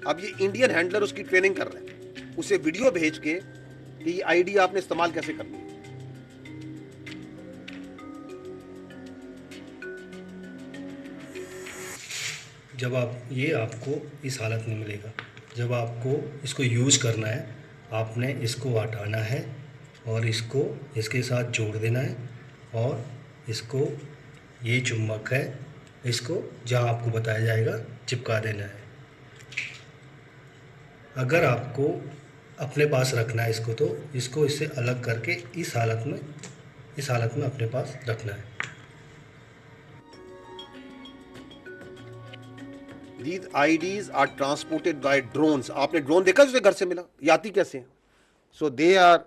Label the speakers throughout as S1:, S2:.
S1: अब ये Indian handler उसकी ट्रेनिंग कर रहे हैं, उसे वीडियो भेज के कि ये आईडी आपने इस्तेमाल कैसे करनी है।
S2: जब आप ये आपको इस हालत में मिलेगा। जब आपको इसको यूज़ करना है, आपने इसको हटाना है और इसको इसके साथ जोड़ देना है और इसको, ये चुम्बक है, इसको जहाँ आपको बताया जाएगा चिपका देना है। अगर आपको अपने पास रखना है इसको, तो इसको इससे अलग करके इस हालत में अपने पास रखना है।
S1: These IDs are transported by drones. आपने ड्रोन देखा जिसे घर से मिला, ये आती कैसे हैं? So they are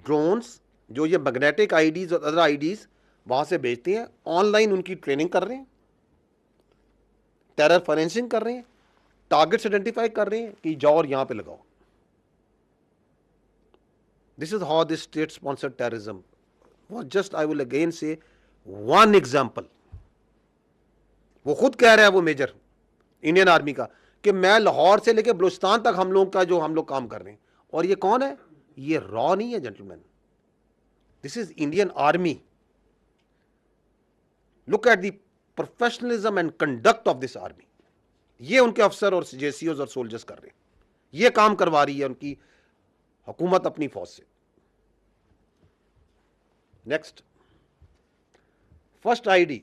S1: drones जो ये मैग्नेटिक IDs और अदर IDs वहां से भेजते हैं। ऑनलाइन उनकी ट्रेनिंग कर रहे हैं, टेरर फॉरेंसिंग कर रहे हैं, टारगेट्स आइडेंटिफाई कर रहे हैं कि जाओ और यहां पे लगाओ। This is how this state sponsored terrorism was just, I will again say, one example. वो खुद कह रहा है, वो मेजर इंडियन आर्मी का, कि मैं लाहौर से लेकर बलूचिस्तान तक हम लोग काम कर रहे हैं। और ये कौन है? ये रॉ नहीं है gentleman, this is Indian army. Look at the professionalism and conduct of this army. ये उनके अफसर और जेसीओज और सोल्जर्स कर रहे हैं, ये काम करवा रही है उनकी हुकूमत अपनी फौज से। नेक्स्ट, फर्स्ट आईडी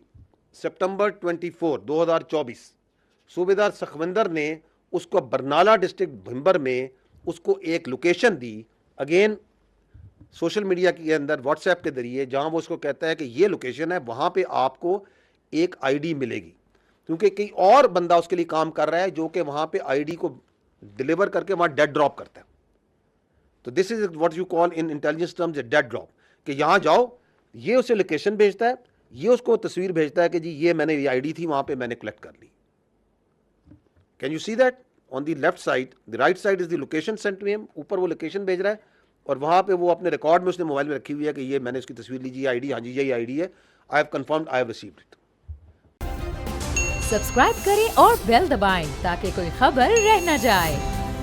S1: सितंबर 24, 2024, सूबेदार सखविंदर ने उसको बरनाला डिस्ट्रिक्ट भिंबर में उसको एक लोकेशन दी, अगेन सोशल मीडिया के अंदर व्हाट्सएप के जरिए, जहां वो उसको कहता है कि ये लोकेशन है, वहां पे आपको एक आईडी मिलेगी, क्योंकि कई और बंदा उसके लिए काम कर रहा है जो कि वहां पे आईडी को डिलीवर करके वहां डेड ड्रॉप करता है। तो this is what you call in intelligence terms dead drop, कि यहां जाओ, ये उसे लोकेशन भेजता है, ये उसको तस्वीर भेजता है कि जी ये मैंने ये आईडी थी, वहां पे मैंने कलेक्ट कर ली। Can you see that? On the left side, the right side is the location sent to him, ऊपर वो लोकेशन भेज रहा है और वहां पे वो अपने रिकॉर्ड में उसने मोबाइल में रखी हुई है कि ये मैंने उसकी तस्वीर लीजिए, आईडी, हाँ जी यही आईडी है, I have confirmed, I have received it.
S3: Subscribe करें और बेल दबाएं ताकि कोई खबर रह न जाए।